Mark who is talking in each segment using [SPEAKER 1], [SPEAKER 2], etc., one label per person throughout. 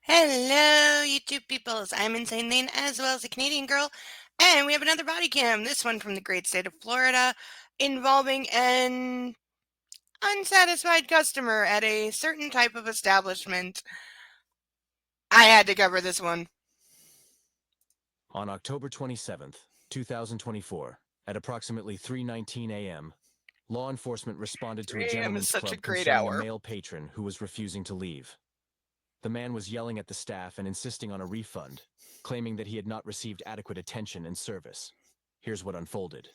[SPEAKER 1] Hello, YouTube peoples. I'm Insane Lane as well as a Canadian girl, and we have another body cam. This one from the great state of Florida, involving an unsatisfied customer at a certain type of establishment. I had to cover this one.
[SPEAKER 2] On October 27th, 2024, at approximately 3:19 a.m., law enforcement responded to a
[SPEAKER 1] 3 a.m. is
[SPEAKER 2] gentleman's
[SPEAKER 1] such a
[SPEAKER 2] club
[SPEAKER 1] great
[SPEAKER 2] concerning
[SPEAKER 1] hour.
[SPEAKER 2] a male patron who was refusing to leave. The man was yelling at the staff and insisting on a refund, claiming that he had not received adequate attention and service. Here's what unfolded.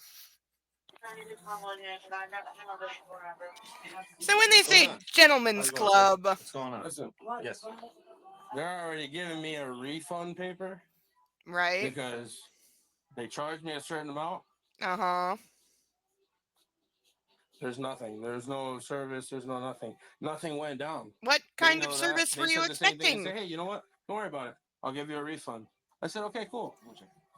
[SPEAKER 1] So when they say gentleman's club,
[SPEAKER 3] What's going on?
[SPEAKER 4] Listen,
[SPEAKER 3] Yes.
[SPEAKER 4] they're already giving me a refund paper
[SPEAKER 1] right?
[SPEAKER 4] because they charged me a certain amount.
[SPEAKER 1] Uh-huh.
[SPEAKER 4] There's nothing. There's no service. There's no nothing. Nothing went down.
[SPEAKER 1] What
[SPEAKER 4] They
[SPEAKER 1] kind
[SPEAKER 4] know
[SPEAKER 1] of
[SPEAKER 4] that.
[SPEAKER 1] service
[SPEAKER 4] They
[SPEAKER 1] were you
[SPEAKER 4] said the same thing. They
[SPEAKER 1] expecting?
[SPEAKER 4] said, hey, you know what? Don't worry about it. I'll give you a refund. I said, okay, cool.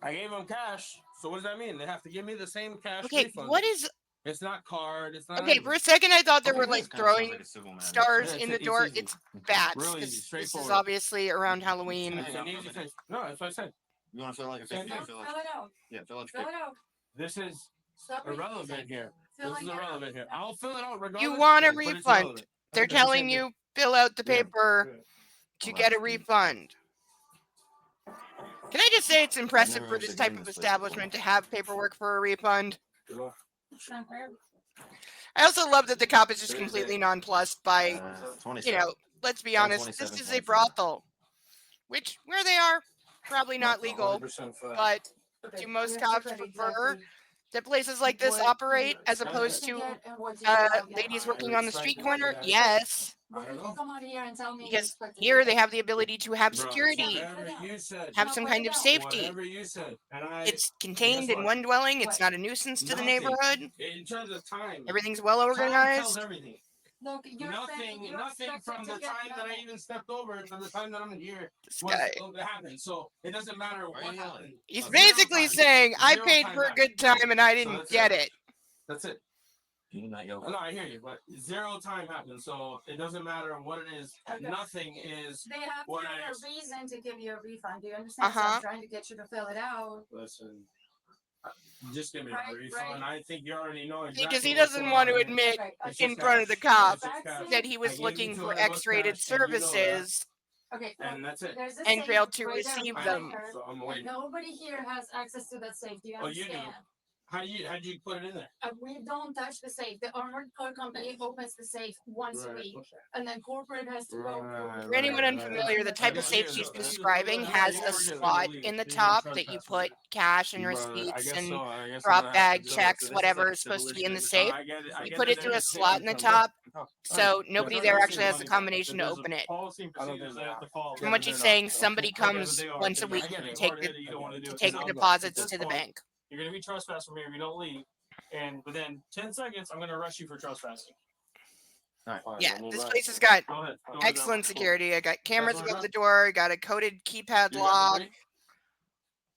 [SPEAKER 4] I gave them cash. So what does that mean? They have to give me the same cash
[SPEAKER 1] Okay,
[SPEAKER 4] refund.
[SPEAKER 1] what is...
[SPEAKER 4] It's not card. It's not
[SPEAKER 1] Okay,
[SPEAKER 4] anything.
[SPEAKER 1] for a second I thought they were
[SPEAKER 3] This
[SPEAKER 1] like
[SPEAKER 3] kinda sounds
[SPEAKER 1] throwing
[SPEAKER 3] like a civil matter.
[SPEAKER 1] stars
[SPEAKER 4] Yeah,
[SPEAKER 1] in the
[SPEAKER 4] it's
[SPEAKER 1] door.
[SPEAKER 4] easy.
[SPEAKER 1] It's bats.
[SPEAKER 4] Real easy,
[SPEAKER 1] This is
[SPEAKER 4] straightforward.
[SPEAKER 1] obviously around Halloween.
[SPEAKER 4] It's an easy fix. No, that's what I said.
[SPEAKER 3] You want to fill out your paper?
[SPEAKER 4] Yeah,
[SPEAKER 3] Fill
[SPEAKER 5] Fill
[SPEAKER 3] out.
[SPEAKER 5] it out.
[SPEAKER 3] Yeah, fill out
[SPEAKER 5] Fill
[SPEAKER 3] your
[SPEAKER 5] it
[SPEAKER 3] paper.
[SPEAKER 5] out.
[SPEAKER 4] This is
[SPEAKER 5] Stop reading
[SPEAKER 4] irrelevant
[SPEAKER 5] it.
[SPEAKER 4] here.
[SPEAKER 5] Fill
[SPEAKER 4] This is
[SPEAKER 5] it out.
[SPEAKER 4] irrelevant here. I'll fill it out regardless.
[SPEAKER 1] You want a
[SPEAKER 4] but it's
[SPEAKER 1] refund.
[SPEAKER 4] irrelevant.
[SPEAKER 1] They're
[SPEAKER 4] Okay, that's the
[SPEAKER 1] telling
[SPEAKER 4] same
[SPEAKER 1] you fill out the
[SPEAKER 4] Yeah.
[SPEAKER 1] paper to
[SPEAKER 3] Well,
[SPEAKER 1] get a
[SPEAKER 3] that's-
[SPEAKER 1] refund. Can I just say it's impressive
[SPEAKER 3] never
[SPEAKER 1] for this
[SPEAKER 3] actually
[SPEAKER 1] type
[SPEAKER 3] been
[SPEAKER 1] of
[SPEAKER 3] this place
[SPEAKER 1] establishment to have paperwork for a refund?
[SPEAKER 4] thing.
[SPEAKER 5] It's not fair.
[SPEAKER 1] I also love that the cop is just completely nonplussed by,
[SPEAKER 3] 27.
[SPEAKER 1] let's be honest, this
[SPEAKER 3] 27,
[SPEAKER 1] is a
[SPEAKER 3] 24.
[SPEAKER 1] brothel. Which, where they are, probably not legal,
[SPEAKER 4] 100% fact.
[SPEAKER 1] but
[SPEAKER 5] Okay,
[SPEAKER 1] do most
[SPEAKER 5] we have to
[SPEAKER 1] cops
[SPEAKER 5] put
[SPEAKER 1] prefer
[SPEAKER 5] exactly
[SPEAKER 1] that places like this
[SPEAKER 5] what
[SPEAKER 1] operate
[SPEAKER 5] you
[SPEAKER 1] as opposed
[SPEAKER 5] expect
[SPEAKER 1] to
[SPEAKER 5] get and what you get.
[SPEAKER 1] ladies working
[SPEAKER 4] I
[SPEAKER 1] on the
[SPEAKER 4] respect
[SPEAKER 1] street
[SPEAKER 4] it.
[SPEAKER 1] corner?
[SPEAKER 4] Yeah.
[SPEAKER 1] Yes,
[SPEAKER 4] I don't know.
[SPEAKER 5] Come on here and tell me you
[SPEAKER 1] because
[SPEAKER 5] expect to
[SPEAKER 1] here
[SPEAKER 5] get.
[SPEAKER 1] they have the ability to have
[SPEAKER 4] Bro,
[SPEAKER 1] security,
[SPEAKER 4] whatever you said.
[SPEAKER 1] have
[SPEAKER 5] No,
[SPEAKER 1] some
[SPEAKER 5] put
[SPEAKER 1] kind
[SPEAKER 5] it
[SPEAKER 1] of
[SPEAKER 5] down.
[SPEAKER 1] safety.
[SPEAKER 4] Whatever you said. And
[SPEAKER 1] It's
[SPEAKER 4] guess
[SPEAKER 1] contained in
[SPEAKER 4] what?
[SPEAKER 1] one dwelling. It's
[SPEAKER 5] What?
[SPEAKER 1] not a nuisance to the
[SPEAKER 4] Nothing.
[SPEAKER 1] neighborhood.
[SPEAKER 4] In terms of time.
[SPEAKER 1] Everything's well
[SPEAKER 4] Time tells
[SPEAKER 1] organized.
[SPEAKER 4] everything.
[SPEAKER 5] Look, you're saying you
[SPEAKER 4] Nothing
[SPEAKER 5] expect
[SPEAKER 4] from
[SPEAKER 5] it
[SPEAKER 4] the
[SPEAKER 5] to get
[SPEAKER 4] time that I
[SPEAKER 5] nothing.
[SPEAKER 4] even stepped over to the time that I'm here
[SPEAKER 1] This
[SPEAKER 4] was
[SPEAKER 1] guy.
[SPEAKER 4] happened. So it doesn't matter what
[SPEAKER 3] Why not?
[SPEAKER 4] happened.
[SPEAKER 1] He's
[SPEAKER 4] Zero
[SPEAKER 1] basically
[SPEAKER 4] time.
[SPEAKER 1] saying, I
[SPEAKER 4] Zero
[SPEAKER 1] paid
[SPEAKER 4] time
[SPEAKER 1] for a
[SPEAKER 4] back.
[SPEAKER 1] good time and I
[SPEAKER 4] So
[SPEAKER 1] didn't
[SPEAKER 4] that's
[SPEAKER 1] get
[SPEAKER 4] it.
[SPEAKER 1] it.
[SPEAKER 4] That's it.
[SPEAKER 3] You not yell.
[SPEAKER 4] No, I hear you, but zero time happened, so it doesn't matter what it is.
[SPEAKER 5] Okay.
[SPEAKER 4] Nothing is.
[SPEAKER 5] They have to
[SPEAKER 4] What
[SPEAKER 5] have
[SPEAKER 4] I-
[SPEAKER 5] a reason to give you a refund. Do you understand? So
[SPEAKER 1] Uh-huh.
[SPEAKER 5] I'm trying to get you to fill it out.
[SPEAKER 4] Listen, just give me
[SPEAKER 5] Right,
[SPEAKER 4] a refund.
[SPEAKER 5] right.
[SPEAKER 4] I think you already know exactly.
[SPEAKER 1] Because he
[SPEAKER 4] what's
[SPEAKER 1] doesn't
[SPEAKER 4] going
[SPEAKER 1] want to
[SPEAKER 4] on here.
[SPEAKER 1] admit
[SPEAKER 5] Okay,
[SPEAKER 4] It's
[SPEAKER 1] in
[SPEAKER 4] just
[SPEAKER 1] front of the
[SPEAKER 4] cash.
[SPEAKER 1] cop
[SPEAKER 4] It's just cash.
[SPEAKER 1] that he
[SPEAKER 4] I
[SPEAKER 1] was
[SPEAKER 4] gave you
[SPEAKER 1] looking for
[SPEAKER 4] 200 bucks
[SPEAKER 1] X-rated
[SPEAKER 4] cash, and you know that.
[SPEAKER 1] services
[SPEAKER 5] Okay, look,
[SPEAKER 4] And that's it.
[SPEAKER 5] there's a
[SPEAKER 1] and
[SPEAKER 5] safe
[SPEAKER 1] failed to
[SPEAKER 5] right there
[SPEAKER 1] receive
[SPEAKER 5] right
[SPEAKER 1] them.
[SPEAKER 5] here,
[SPEAKER 4] So I'm
[SPEAKER 5] and
[SPEAKER 4] waiting.
[SPEAKER 5] nobody here has access to that safe. Do you
[SPEAKER 4] Oh, you do.
[SPEAKER 5] understand?
[SPEAKER 4] How do you put it in there?
[SPEAKER 5] We don't touch the safe. The armored car company opens the safe once a week, and then corporate has to go.
[SPEAKER 4] Right,
[SPEAKER 1] For anyone
[SPEAKER 4] right,
[SPEAKER 1] unfamiliar, the type of
[SPEAKER 4] I
[SPEAKER 1] safe
[SPEAKER 4] guess
[SPEAKER 1] she's
[SPEAKER 4] so.
[SPEAKER 1] describing has a slot in the top that you put cash and receipts and drop bag checks, whatever is supposed to be in the safe. You put it through a slot in the top, so nobody there actually has the combination to open it. From what she's saying, somebody comes once a week to take the deposits to the bank.
[SPEAKER 6] You're going to be trespassed from here if you don't leave. And within 10 seconds, I'm going to arrest you for trespassing.
[SPEAKER 1] Yeah, this place has got
[SPEAKER 6] Go ahead.
[SPEAKER 1] excellent security. I got cameras above the door. I got a coded keypad lock.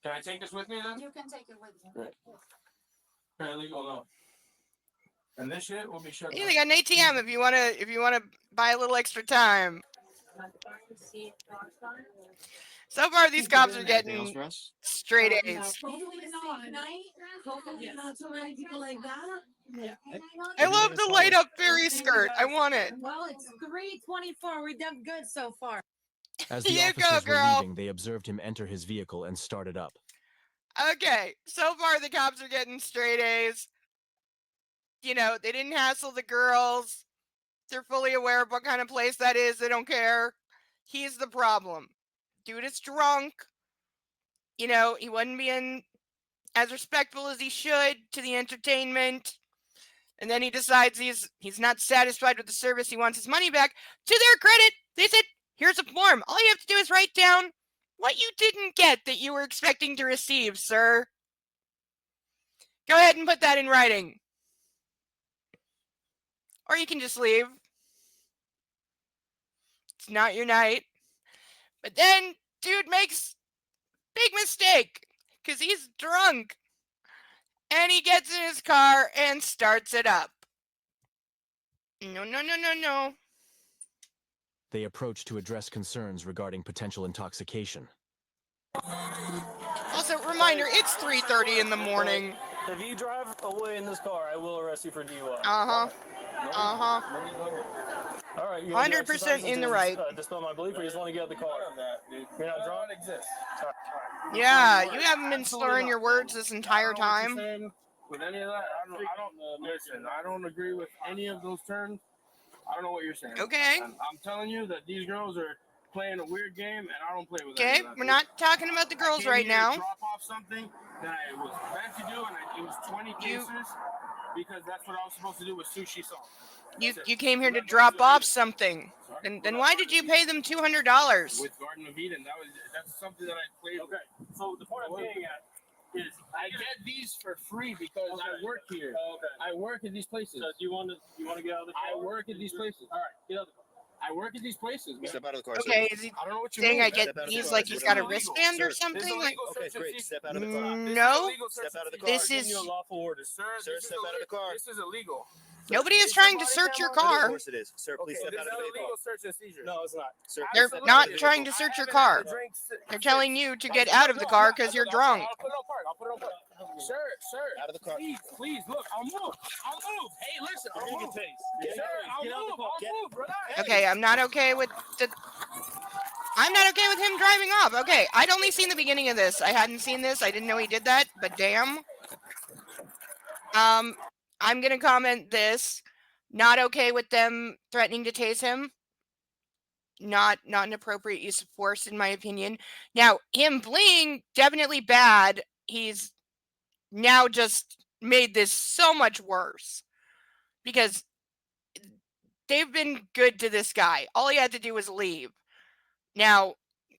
[SPEAKER 4] Can I take this with me then?
[SPEAKER 5] You can take it with you.
[SPEAKER 4] Right. Apparently, no. And this shit will be shut
[SPEAKER 1] Yeah, they got an ATM if you wanna buy a little extra time. So far, these cops are
[SPEAKER 3] Anything else
[SPEAKER 1] getting
[SPEAKER 3] for us?
[SPEAKER 1] straight A's. I love the light up fairy skirt. I want it.
[SPEAKER 7] Well, it's 3:24. We've done good so far.
[SPEAKER 2] As the
[SPEAKER 1] You go,
[SPEAKER 2] officers were
[SPEAKER 1] girl.
[SPEAKER 2] leaving, they observed him enter his vehicle and start it up.
[SPEAKER 1] Okay, so far the cops are getting straight A's. You know, they didn't hassle the girls. They're fully aware of what kind of place that is. They don't care. He's the problem. Dude is drunk. You know, he wasn't being as respectful as he should to the entertainment. And then he decides he's not satisfied with the service. He wants his money back. To their credit, they said, here's a form. All you have to do is write down what you didn't get that you were expecting to receive, sir. Go ahead and put that in writing. Or you can just leave. It's not your night. But then, dude makes big mistake. Because he's drunk. And he gets in his car and starts it up. No.
[SPEAKER 2] They approached to address concerns regarding potential intoxication.
[SPEAKER 1] Also, reminder, it's 3:30 in the morning.
[SPEAKER 6] If you drive away in this car, I will arrest you for DUI.
[SPEAKER 1] Uh-huh. Uh-huh.
[SPEAKER 6] All right, you want to
[SPEAKER 1] 100% in the right.
[SPEAKER 6] Dispel my belief, or you just want to get out of the car? You're not drunk?
[SPEAKER 4] Exists.
[SPEAKER 1] Yeah, you haven't been slurring your words this entire time.
[SPEAKER 4] With any of that, listen. I don't agree with any of those terms. I don't know what you're saying.
[SPEAKER 1] Okay.
[SPEAKER 4] And I'm telling you that these girls are playing a weird game, and I don't play with
[SPEAKER 1] Okay,
[SPEAKER 4] any of that.
[SPEAKER 1] we're not talking about the girls right now.
[SPEAKER 4] Drop off something that I was meant to do, and it was 20 cases because that's what I was supposed to do with sushi salt.
[SPEAKER 1] You came here to drop off something. Then why did you pay them $200?
[SPEAKER 4] With Garden of Eden, that's something that I played. Okay,
[SPEAKER 6] so the point I'm getting at is
[SPEAKER 4] I get these for free because I work here.
[SPEAKER 6] Oh, okay.
[SPEAKER 4] I work at these places.
[SPEAKER 6] So you want to get out of the car?
[SPEAKER 4] I work at these places.
[SPEAKER 6] All right, get out of the car.
[SPEAKER 4] I work at these places, man.
[SPEAKER 3] Step out of the car.
[SPEAKER 1] Okay, is he
[SPEAKER 4] I don't know what you
[SPEAKER 1] saying
[SPEAKER 4] mean.
[SPEAKER 1] I get
[SPEAKER 3] Step out of the
[SPEAKER 1] these
[SPEAKER 3] car.
[SPEAKER 1] like he's
[SPEAKER 3] This
[SPEAKER 1] got
[SPEAKER 3] is
[SPEAKER 1] a
[SPEAKER 3] illegal.
[SPEAKER 1] wristband or
[SPEAKER 4] This is
[SPEAKER 1] something? Like,
[SPEAKER 4] illegal
[SPEAKER 3] Okay,
[SPEAKER 4] search and
[SPEAKER 3] great.
[SPEAKER 4] seizure.
[SPEAKER 3] Step out of the car.
[SPEAKER 4] This is
[SPEAKER 1] no.
[SPEAKER 4] illegal search
[SPEAKER 3] Step out of the
[SPEAKER 4] and
[SPEAKER 3] car.
[SPEAKER 1] This
[SPEAKER 4] seizure.
[SPEAKER 1] is
[SPEAKER 6] Your lawful orders.
[SPEAKER 4] Sir,
[SPEAKER 3] Sir,
[SPEAKER 4] this is
[SPEAKER 3] step out of the car.
[SPEAKER 4] This is illegal.
[SPEAKER 1] Nobody is trying to search your
[SPEAKER 3] Of
[SPEAKER 1] car.
[SPEAKER 3] course it is. Sir, please
[SPEAKER 4] Okay,
[SPEAKER 3] step
[SPEAKER 4] this
[SPEAKER 3] out
[SPEAKER 4] is
[SPEAKER 3] of the vehicle.
[SPEAKER 4] illegal search and seizure.
[SPEAKER 6] No, it's not.
[SPEAKER 3] Sir,
[SPEAKER 1] They're
[SPEAKER 3] please step out
[SPEAKER 1] not
[SPEAKER 3] of the
[SPEAKER 1] trying
[SPEAKER 3] vehicle.
[SPEAKER 1] to search your
[SPEAKER 4] I haven't had
[SPEAKER 1] car.
[SPEAKER 4] a drink
[SPEAKER 1] They're telling you to get out of the car because you're drunk.
[SPEAKER 4] I'll put it on park. I'll put it on park. Sir,
[SPEAKER 3] Out of the car.
[SPEAKER 4] please, look, I'll move. Hey, listen, I'll move. Sir, I'll
[SPEAKER 6] Get out of the
[SPEAKER 4] move.
[SPEAKER 6] car.
[SPEAKER 4] I'll move, relax.
[SPEAKER 1] Okay, I'm not okay with him driving off. Okay, I'd only seen the beginning of this. I hadn't seen this. I didn't know he did that, but damn. I'm gonna comment this. Not okay with them threatening to tase him. Not an appropriate use of force, in my opinion. Now, him fleeing, definitely bad. He's now just made this so much worse. Because they've been good to this guy. All he had to do was leave. Now,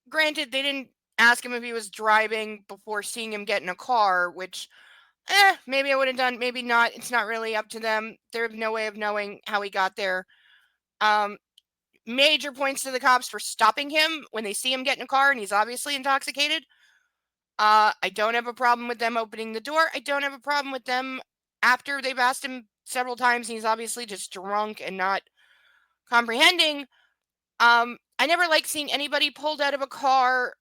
[SPEAKER 1] granted, they didn't ask him if he was driving before seeing him get in a car, which, maybe I would have done, maybe not. It's not really up to them. There's no way of knowing how he got there. Major points to the cops for stopping him when they see him get in a car and he's obviously intoxicated. I don't have a problem with them opening the door. I don't have a problem with them after they've asked him several times and he's obviously just drunk and not comprehending. I never like seeing anybody pulled out of a car.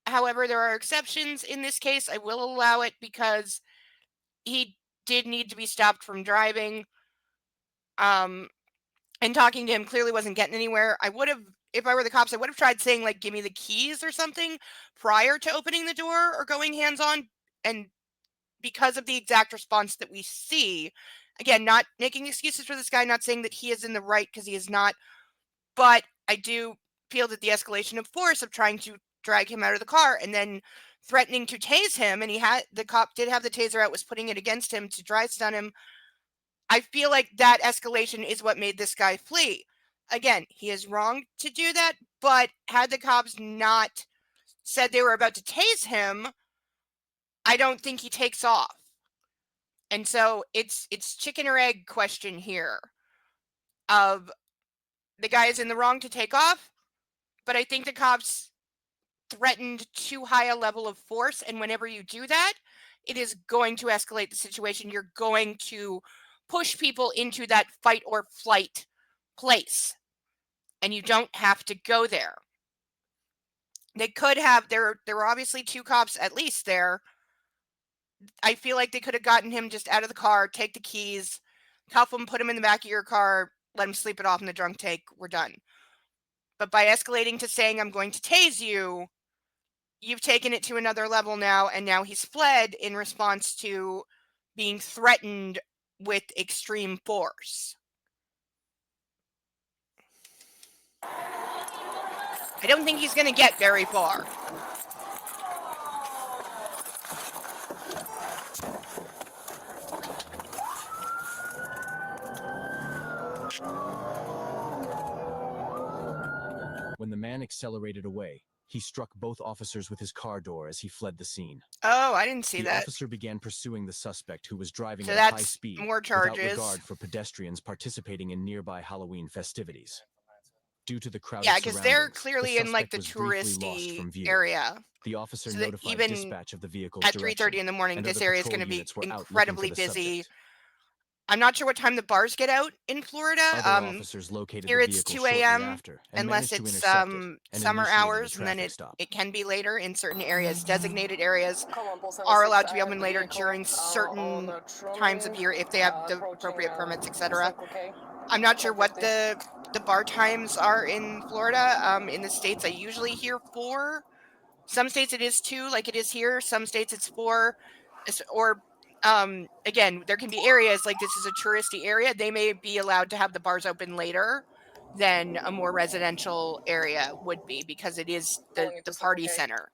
[SPEAKER 1] However, there are exceptions. In this case, I will allow it because he did need to be stopped from driving. And talking to him clearly wasn't getting anywhere. I would have, if I were the cops, I would have tried saying, like, give me the keys or something prior to opening the door or going hands-on. And because of the exact response that we see, again, not making excuses for this guy, not saying that he is in the right because he is not, but I do feel that the escalation of force of trying to drag him out of the car and then threatening to tase him, and the cop did have the taser out, was putting it against him to dry stun him. I feel like that escalation is what made this guy flee. Again, he is wrong to do that, but had the cops not said they were about to tase him, I don't think he takes off. And so it's chicken or egg question here of the guy is in the wrong to take off, but I think the cops threatened too high a level of force, and whenever you do that, it is going to escalate the situation. You're going to push people into that fight or flight place, and you don't have to go there. They could have, there were obviously two cops at least there. I feel like they could have gotten him just out of the car, take the keys, cuff him, put him in the back of your car, let him sleep it off in the drunk tank, we're done. But by escalating to saying, I'm going to tase you, you've taken it to another level now, and now he's fled in response to being threatened with extreme force. I don't think he's going to get very far.
[SPEAKER 2] When the man accelerated away, he struck both officers with his car door as he fled the scene.
[SPEAKER 1] Oh, I didn't see
[SPEAKER 2] The
[SPEAKER 1] that.
[SPEAKER 2] officer began pursuing the suspect who was driving
[SPEAKER 1] So
[SPEAKER 2] at a high
[SPEAKER 1] that's
[SPEAKER 2] speed
[SPEAKER 1] more
[SPEAKER 2] without
[SPEAKER 1] charges.
[SPEAKER 2] regard for pedestrians participating in nearby Halloween festivities. Due to the crowded
[SPEAKER 1] Yeah, because they're
[SPEAKER 2] surroundings,
[SPEAKER 1] clearly in like the
[SPEAKER 2] suspect was briefly lost
[SPEAKER 1] touristy
[SPEAKER 2] from view.
[SPEAKER 1] area.
[SPEAKER 2] The officer
[SPEAKER 1] So that
[SPEAKER 2] notified
[SPEAKER 1] even
[SPEAKER 2] dispatch of the vehicle's
[SPEAKER 1] at
[SPEAKER 2] direction,
[SPEAKER 1] 3:30 in the morning,
[SPEAKER 2] and
[SPEAKER 1] this
[SPEAKER 2] other
[SPEAKER 1] area is
[SPEAKER 2] patrol
[SPEAKER 1] going to be
[SPEAKER 2] units were out looking for
[SPEAKER 1] incredibly
[SPEAKER 2] the
[SPEAKER 1] busy.
[SPEAKER 2] subject.
[SPEAKER 1] I'm not sure what time the bars get out in Florida.
[SPEAKER 2] Other officers located
[SPEAKER 1] Here
[SPEAKER 2] the
[SPEAKER 1] it's
[SPEAKER 2] vehicle
[SPEAKER 1] 2
[SPEAKER 2] shortly
[SPEAKER 1] a.m.
[SPEAKER 2] after and
[SPEAKER 1] unless
[SPEAKER 2] managed to
[SPEAKER 1] it's
[SPEAKER 2] intercept it and
[SPEAKER 1] summer
[SPEAKER 2] initiated a
[SPEAKER 1] hours, and then
[SPEAKER 2] traffic stop.
[SPEAKER 1] it can be later in certain areas. Designated areas
[SPEAKER 8] Column
[SPEAKER 1] are
[SPEAKER 8] 76,
[SPEAKER 1] allowed to
[SPEAKER 8] I
[SPEAKER 1] be
[SPEAKER 8] have
[SPEAKER 1] open
[SPEAKER 8] the
[SPEAKER 1] later
[SPEAKER 8] vehicle,
[SPEAKER 1] during
[SPEAKER 8] on
[SPEAKER 1] certain
[SPEAKER 8] Truman,
[SPEAKER 1] times of year if they have the
[SPEAKER 8] approaching,
[SPEAKER 1] appropriate permits, etc.
[SPEAKER 8] Circle K.
[SPEAKER 1] I'm not sure what
[SPEAKER 8] 1050.
[SPEAKER 1] the bar times are in Florida. In the States, I usually hear 4. Some states it is 2, like it is here. Some states it's 4. Or again, there can be areas like this is a touristy area. They may be allowed to have the bars open later than a more residential area would be because it is
[SPEAKER 8] Pulling into
[SPEAKER 1] the
[SPEAKER 8] Circle
[SPEAKER 1] party
[SPEAKER 8] K.
[SPEAKER 1] center.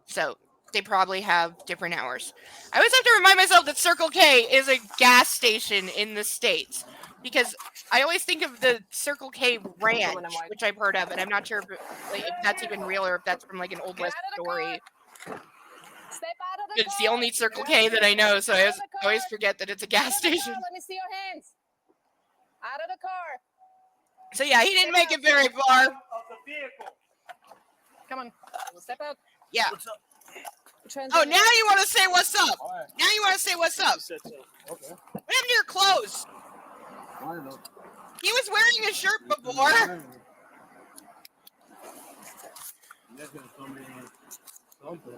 [SPEAKER 1] So they probably have different hours. I always have to remind myself that Circle K is a gas station in the States because I always think of the Circle K Ranch,
[SPEAKER 8] Truman and White.
[SPEAKER 1] which I've heard of, and I'm not sure if that's even real or if that's from like an Old
[SPEAKER 8] Get
[SPEAKER 1] West
[SPEAKER 8] out of the
[SPEAKER 1] story.
[SPEAKER 8] car. Step out of the
[SPEAKER 1] It's the
[SPEAKER 8] car.
[SPEAKER 1] only Circle
[SPEAKER 8] Get out
[SPEAKER 1] K
[SPEAKER 8] of
[SPEAKER 1] that
[SPEAKER 8] the
[SPEAKER 1] I know, so I
[SPEAKER 8] Out of the
[SPEAKER 1] always
[SPEAKER 8] car.
[SPEAKER 1] forget that it's a
[SPEAKER 8] Out
[SPEAKER 1] gas
[SPEAKER 8] of the car.
[SPEAKER 1] station.
[SPEAKER 8] Let me see your hands. Out of the car.
[SPEAKER 1] So yeah, he didn't
[SPEAKER 8] Step
[SPEAKER 1] make
[SPEAKER 8] out.
[SPEAKER 1] it very far.
[SPEAKER 6] Of the vehicle.
[SPEAKER 8] Come on. Step out.
[SPEAKER 1] Yeah.
[SPEAKER 8] Trans-
[SPEAKER 1] Oh, now you want to say what's up?
[SPEAKER 4] Why?
[SPEAKER 1] Now you want to say what's up?
[SPEAKER 3] You said so.
[SPEAKER 4] Okay.
[SPEAKER 1] What happened to your clothes?
[SPEAKER 4] I don't know.
[SPEAKER 1] He was wearing a shirt before.
[SPEAKER 4] You guys gonna tell me something.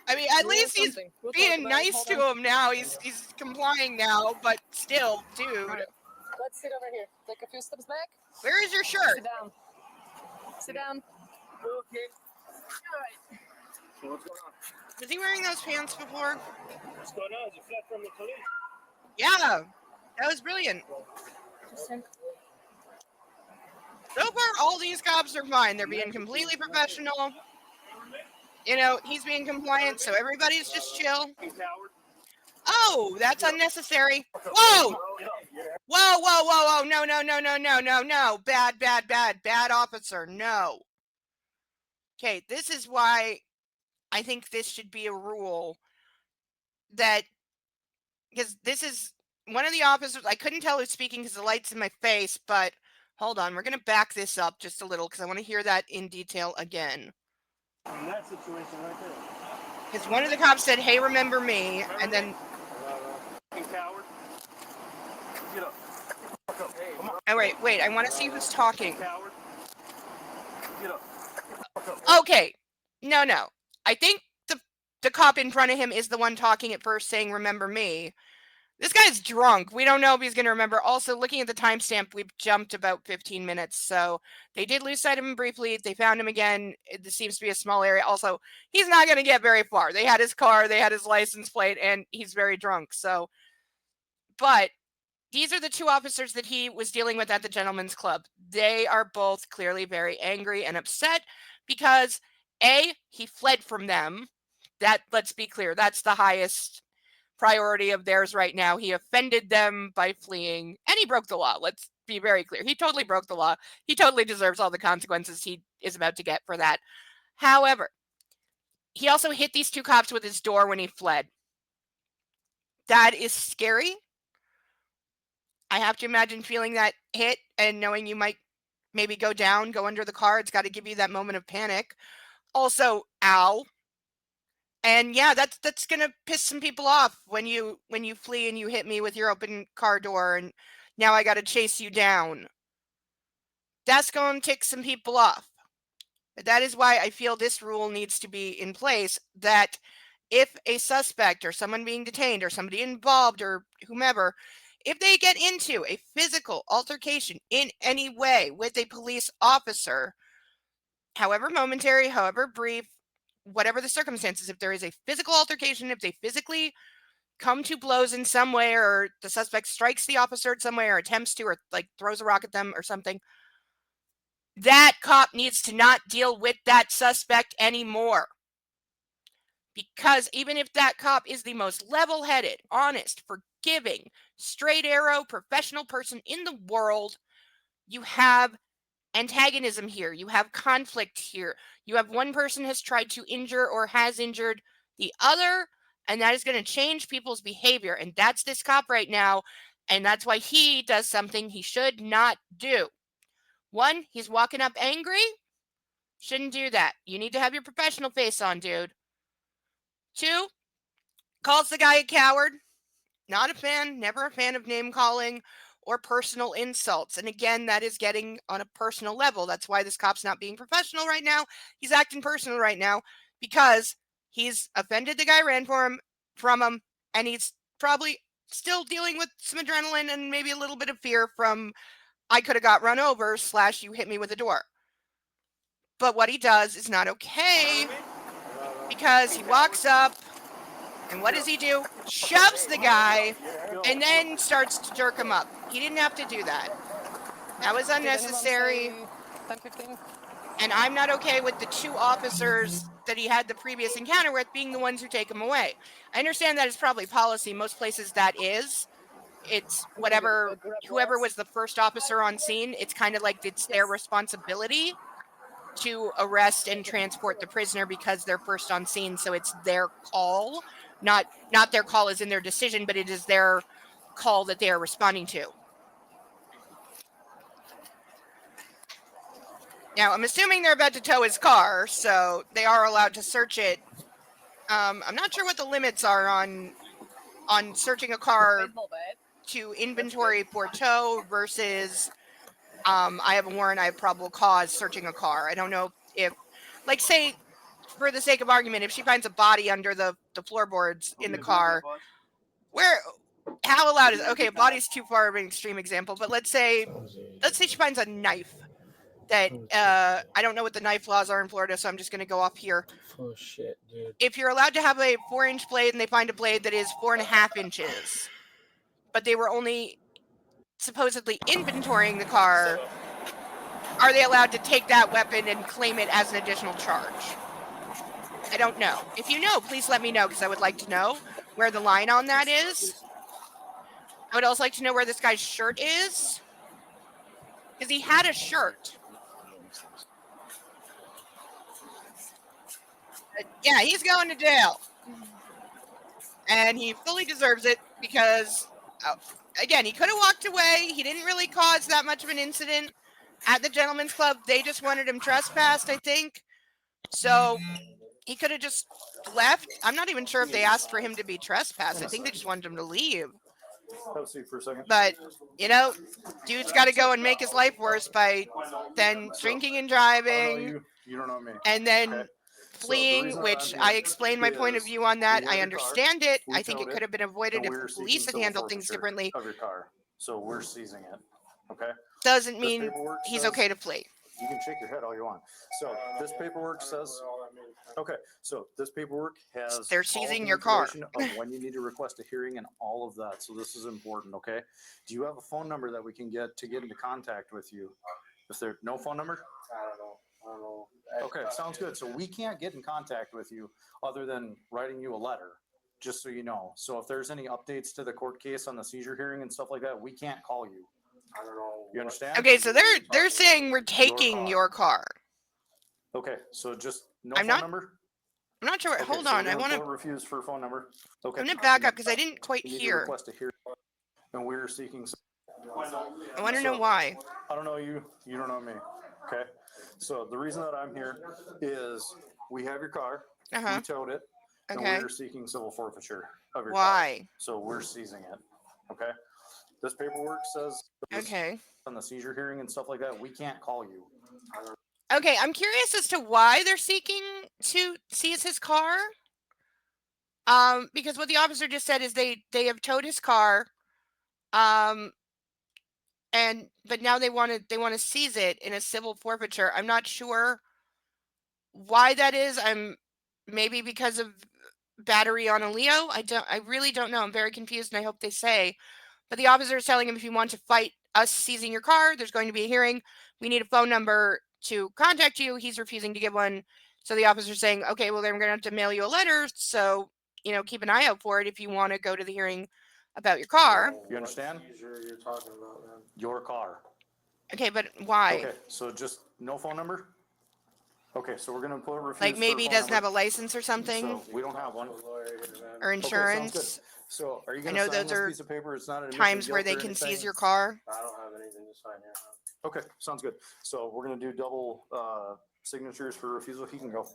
[SPEAKER 1] I mean, at
[SPEAKER 8] We'll
[SPEAKER 1] least he's
[SPEAKER 8] something. We'll talk
[SPEAKER 1] being
[SPEAKER 8] about it.
[SPEAKER 1] nice
[SPEAKER 8] Hold
[SPEAKER 1] to
[SPEAKER 8] on.
[SPEAKER 1] him now. He's complying now, but still, dude,
[SPEAKER 8] Alright. Let's sit over here. Take a few steps back.
[SPEAKER 1] where is your shirt?
[SPEAKER 8] Sit down. Sit down.
[SPEAKER 3] Okay.
[SPEAKER 8] Alright.
[SPEAKER 3] So what's going on?
[SPEAKER 1] Was he wearing those pants before?
[SPEAKER 3] What's going on? Is you fled from the police?
[SPEAKER 1] Yeah, that was brilliant.
[SPEAKER 8] Interesting.
[SPEAKER 1] So far, all these cops are fine. They're being completely professional. You know, he's being compliant, so everybody's just chill.
[SPEAKER 3] You coward.
[SPEAKER 1] Oh, that's unnecessary. Whoa! Whoa, whoa, whoa, whoa. No, no, no, no, no, no, no. Bad, bad, bad, bad officer. No. Okay, this is why I think this should be a rule that, because this is one of the officers, I couldn't tell who's speaking because the light's in my face, but hold on, we're going to back this up just a little because I want to hear that in detail again.
[SPEAKER 3] In that situation right there.
[SPEAKER 1] Because one of the cops said, hey, remember me, and then,
[SPEAKER 3] You coward. Get up. Hey, come on.
[SPEAKER 1] oh, wait, I want to see who's talking.
[SPEAKER 3] Coward. Get up.
[SPEAKER 1] Okay, no, I think the cop in front of him is the one talking at first saying, remember me. This guy's drunk. We don't know if he's going to remember. Also, looking at the timestamp, we've jumped about 15 minutes. So they did lose sight of him briefly. They found him again. This seems to be a small area. Also, he's not going to get very far. They had his car, they had his license plate, and he's very drunk. So, but these are the 2 officers that he was dealing with at the Gentleman's Club. They are both clearly very angry and upset because A, he fled from them. That, let's be clear, that's the highest priority of theirs right now. He offended them by fleeing, and he broke the law. Let's be very clear. He totally broke the law. He totally deserves all the consequences he is about to get for that. However, he also hit these 2 cops with his door when he fled. That is scary. I have to imagine feeling that hit and knowing you might maybe go down, go under the car. It's got to give you that moment of panic. Also, ow. And yeah, that's gonna piss some people off when you flee and you hit me with your open car door, and now I got to chase you down. That's going to tick some people off. But that is why I feel this rule needs to be in place, that if a suspect or someone being detained or somebody involved or whomever, if they get into a physical altercation in any way with a police officer, however momentary, however brief, whatever the circumstances, if there is a physical altercation, if they physically come to blows in some way, or the suspect strikes the officer in some way or attempts to, or like throws a rock at them or something, that cop needs to not deal with that suspect anymore. Because even if that cop is the most level-headed, honest, forgiving, straight arrow, professional person in the world, you have antagonism here. You have conflict here. You have one person has tried to injure or has injured the other, and that is going to change people's behavior. And that's this cop right now. And that's why he does something he should not do. 1, he's walking up angry. Shouldn't do that. You need to have your professional face on, dude. 2, calls the guy a coward. Not a fan, never a fan of name calling or personal insults. And again, that is getting on a personal level. That's why this cop's not being professional right now. He's acting personal right now because he's offended the guy ran from him, and he's probably still dealing with some adrenaline and maybe a little bit of fear from I could have got run over / you hit me with a door. But what he does is not okay because he walks up, and what does he do? Shoves the guy and then starts to jerk him up. He didn't have to do that. That was unnecessary.
[SPEAKER 8] 10-15?
[SPEAKER 1] And I'm not okay with the 2 officers that he had the previous encounter with being the ones who take him away. I understand that is probably policy. Most places that is. It's whatever, whoever was the first officer on scene, it's kind of like it's their responsibility to arrest and transport the prisoner because they're first on scene. So it's their call, not their call as in their decision, but it is their call that they are responding to. Now, I'm assuming they're about to tow his car, so they are allowed to search it. I'm not sure what the limits are on searching a car to inventory for tow versus I have a warrant, I have probable cause searching a car. I don't know if, like, say, for the sake of argument, if she finds a body under the floorboards in the car, how allowed is okay? A body's too far of an extreme example, but let's say she finds a knife that I don't know what the knife laws are in Florida, so I'm just going to go off here.
[SPEAKER 4] Oh shit, dude.
[SPEAKER 1] If you're allowed to have a 4-inch blade and they find a blade that is 4.5 inches, but they were only supposedly inventorying the car, are they allowed to take that weapon and claim it as an additional charge? I don't know. If you know, please let me know because I would like to know where the line on that is. I would also like to know where this guy's shirt is because he had a shirt. Yeah, he's going to jail. And he fully deserves it because, again, he could have walked away. He didn't really cause that much of an incident at the gentleman's club. They just wanted him trespassed, I think. So he could have just left. I'm not even sure if they asked for him to be trespassed. I think they just wanted him to leave.
[SPEAKER 3] Have a seat for a second.
[SPEAKER 1] But, you know, dude's got to go and make his life worse by then drinking and driving
[SPEAKER 3] You don't know me.
[SPEAKER 1] and then
[SPEAKER 3] Okay.
[SPEAKER 1] fleeing,
[SPEAKER 3] reason
[SPEAKER 1] which
[SPEAKER 3] I'm here
[SPEAKER 1] I explained my point of
[SPEAKER 3] is
[SPEAKER 1] view on that.
[SPEAKER 3] we have
[SPEAKER 1] I
[SPEAKER 3] your
[SPEAKER 1] understand
[SPEAKER 3] car,
[SPEAKER 1] it.
[SPEAKER 3] we
[SPEAKER 1] I think it
[SPEAKER 3] towed
[SPEAKER 1] could
[SPEAKER 3] it,
[SPEAKER 1] have been avoided
[SPEAKER 3] and
[SPEAKER 1] if
[SPEAKER 3] we're
[SPEAKER 1] the
[SPEAKER 3] seeking
[SPEAKER 1] police had
[SPEAKER 3] civil
[SPEAKER 1] handled things
[SPEAKER 3] forfeiture
[SPEAKER 1] differently.
[SPEAKER 3] of your car. So we're seizing it. Okay.
[SPEAKER 1] Doesn't
[SPEAKER 3] This
[SPEAKER 1] mean
[SPEAKER 3] paperwork
[SPEAKER 1] he's
[SPEAKER 3] says-
[SPEAKER 1] okay to flee.
[SPEAKER 3] You can shake your head all you want. So this paperwork says. Okay, so this paperwork has.
[SPEAKER 1] They're
[SPEAKER 3] all of
[SPEAKER 1] seizing
[SPEAKER 3] the
[SPEAKER 1] your car.
[SPEAKER 3] information Of when you need to request a hearing and all of that. So this is important. Okay. Do you have a phone number that we can get into contact with you? Is there no phone number?
[SPEAKER 4] I don't know.
[SPEAKER 3] Okay, sounds good. So we can't get in contact with you other than writing you a letter, just so you know. So if there's any updates to the court case on the seizure hearing and stuff like that, we can't call you.
[SPEAKER 4] I don't know.
[SPEAKER 3] You understand?
[SPEAKER 1] Okay, so they're saying we're taking your car.
[SPEAKER 3] Okay, so just no
[SPEAKER 1] I'm
[SPEAKER 3] phone
[SPEAKER 1] not-
[SPEAKER 3] number?
[SPEAKER 1] I'm not sure.
[SPEAKER 3] Okay,
[SPEAKER 1] Hold
[SPEAKER 3] so
[SPEAKER 1] on.
[SPEAKER 3] we're
[SPEAKER 1] I
[SPEAKER 3] gonna
[SPEAKER 1] want to.
[SPEAKER 3] put a refuse for a phone number. Okay.
[SPEAKER 1] I'm gonna back up because I didn't quite
[SPEAKER 3] You need to
[SPEAKER 1] hear.
[SPEAKER 3] request a hearing, and we're seeking.
[SPEAKER 1] I want to know why.
[SPEAKER 3] I don't know you. You don't know me. Okay. So the reason that I'm here is we have your car.
[SPEAKER 1] Uh huh.
[SPEAKER 3] We towed it.
[SPEAKER 1] Okay.
[SPEAKER 3] And we're seeking civil forfeiture of your car.
[SPEAKER 1] Why?
[SPEAKER 3] So we're seizing it. Okay. This paperwork says
[SPEAKER 1] Okay.
[SPEAKER 3] on the seizure hearing and stuff like that, we can't call you.
[SPEAKER 1] Okay, I'm curious as to why they're seeking to seize his car. Because what the officer just said is they have towed his car. But now they want to seize it in a civil forfeiture. I'm not sure why that is. Maybe because of battery on a Leo. I really don't know. I'm very confused, and I hope they say. But the officer is telling him if you want to fight us seizing your car, there's going to be a hearing. We need a phone number to contact you. He's refusing to give one. So the officer's saying, okay, well, then we're going to have to mail you a letter. So, keep an eye out for it if you want to go to the hearing about your car.
[SPEAKER 3] You understand?
[SPEAKER 4] You're talking about, man.
[SPEAKER 3] Your car.
[SPEAKER 1] Okay, but why?
[SPEAKER 3] Okay, so just no phone number? Okay, so we're gonna put a refuse.
[SPEAKER 1] Like maybe he doesn't have a license or something,
[SPEAKER 3] So we don't have one.
[SPEAKER 1] or
[SPEAKER 3] Okay, sounds
[SPEAKER 1] insurance.
[SPEAKER 3] good. So are you
[SPEAKER 1] I
[SPEAKER 3] gonna
[SPEAKER 1] know
[SPEAKER 3] sign
[SPEAKER 1] those
[SPEAKER 3] this
[SPEAKER 1] are
[SPEAKER 3] piece of paper? It's not an admission
[SPEAKER 1] Times
[SPEAKER 3] of
[SPEAKER 1] where
[SPEAKER 3] guilt
[SPEAKER 1] they
[SPEAKER 3] or
[SPEAKER 1] can seize
[SPEAKER 3] anything?
[SPEAKER 1] your car.
[SPEAKER 4] I don't have anything to sign here.
[SPEAKER 3] Okay, sounds good. So we're gonna do double signatures for refusal, he can go.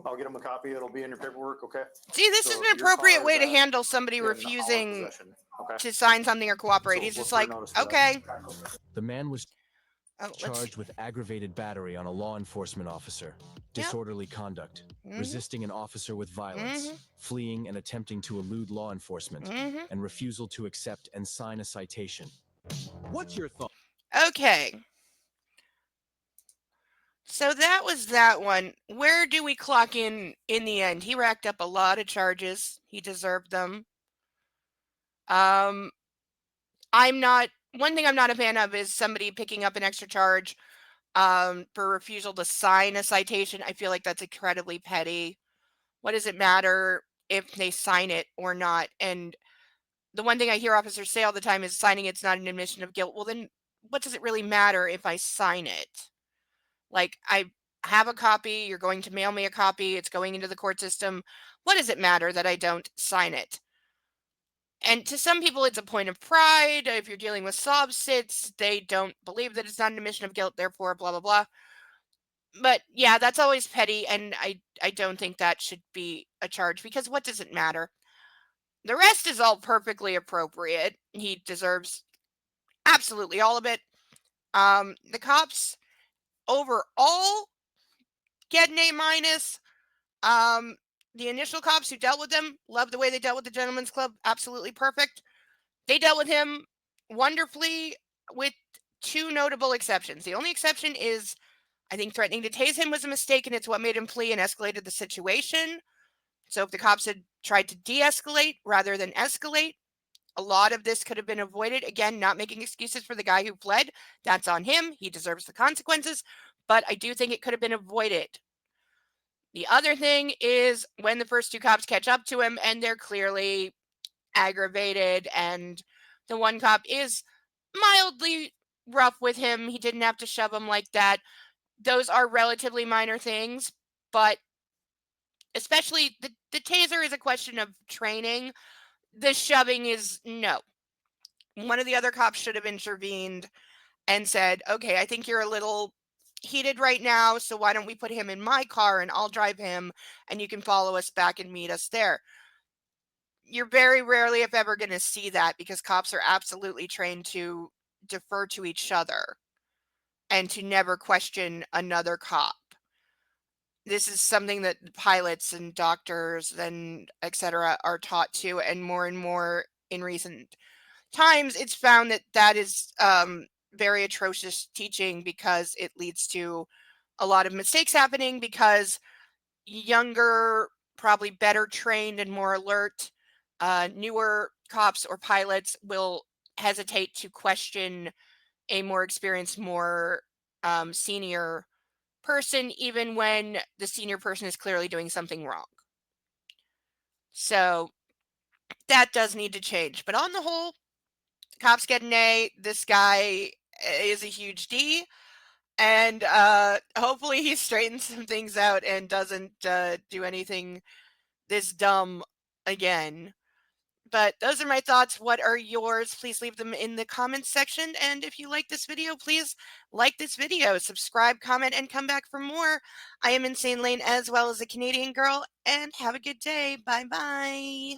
[SPEAKER 3] I'll get him a copy. It'll be in your paperwork. Okay.
[SPEAKER 1] See, this
[SPEAKER 3] So
[SPEAKER 1] is an
[SPEAKER 3] your
[SPEAKER 1] appropriate
[SPEAKER 3] car
[SPEAKER 1] way
[SPEAKER 3] is
[SPEAKER 1] to
[SPEAKER 3] at
[SPEAKER 1] handle somebody
[SPEAKER 3] in our
[SPEAKER 1] refusing
[SPEAKER 3] possession. Okay.
[SPEAKER 1] to sign something or cooperate.
[SPEAKER 3] So
[SPEAKER 1] He's
[SPEAKER 3] look
[SPEAKER 1] just
[SPEAKER 3] for a
[SPEAKER 1] like,
[SPEAKER 3] notice for that.
[SPEAKER 1] okay.
[SPEAKER 2] The man was
[SPEAKER 1] Oh, let's see.
[SPEAKER 2] charged with aggravated battery on a law enforcement officer, disorderly conduct, resisting an officer with violence, fleeing and attempting to elude law enforcement, and refusal to accept and sign a citation. What's your thought?
[SPEAKER 1] Okay. So that was that one. Where do we clock in the end? He racked up a lot of charges. He deserved them. One thing I'm not a fan of is somebody picking up an extra charge for refusal to sign a citation. I feel like that's incredibly petty. What does it matter if they sign it or not? And the one thing I hear officers say all the time is signing it's not an admission of guilt. Well, then what does it really matter if I sign it? Like, I have a copy, you're going to mail me a copy, it's going into the court system. What does it matter that I don't sign it? And to some people, it's a point of pride. If you're dealing with sob sits, they don't believe that it's not an admission of guilt, therefore, blah, blah, blah. But yeah, that's always petty, and I don't think that should be a charge because what does it matter? The rest is all perfectly appropriate. He deserves absolutely all of it. The cops overall get an A minus. The initial cops who dealt with them, love the way they dealt with the Gentleman's Club. Absolutely perfect. They dealt with him wonderfully with two notable exceptions. The only exception is I think threatening to tase him was a mistake and it's what made him flee and escalated the situation. So if the cops had tried to de-escalate rather than escalate, a lot of this could have been avoided. Again, not making excuses for the guy who fled. That's on him. He deserves the consequences. But I do think it could have been avoided. The other thing is when the first two cops catch up to him and they're clearly aggravated and the one cop is mildly rough with him. He didn't have to shove him like that. Those are relatively minor things, but especially the taser is a question of training. The shoving is no. One of the other cops should have intervened and said, okay, I think you're a little heated right now, so why don't we put him in my car and I'll drive him and you can follow us back and meet us there. You're very rarely, if ever, going to see that because cops are absolutely trained to defer to each other and to never question another cop. This is something that pilots and doctors and etc. are taught to, and more in recent times, it's found that that is very atrocious teaching because it leads to a lot of mistakes happening because younger, probably better trained and more alert, newer cops or pilots will hesitate to question a more experienced, more senior person, even when the senior person is clearly doing something wrong. So that does need to change. But on the whole, cops get an A. This guy is a huge D. And hopefully he straightens some things out and doesn't do anything this dumb again. But those are my thoughts. What are yours? Please leave them in the comments section. And if you like this video, please like this video, subscribe, comment, and come back for more. I am Insane Lane as well as a Canadian girl, and have a good day. Bye-bye.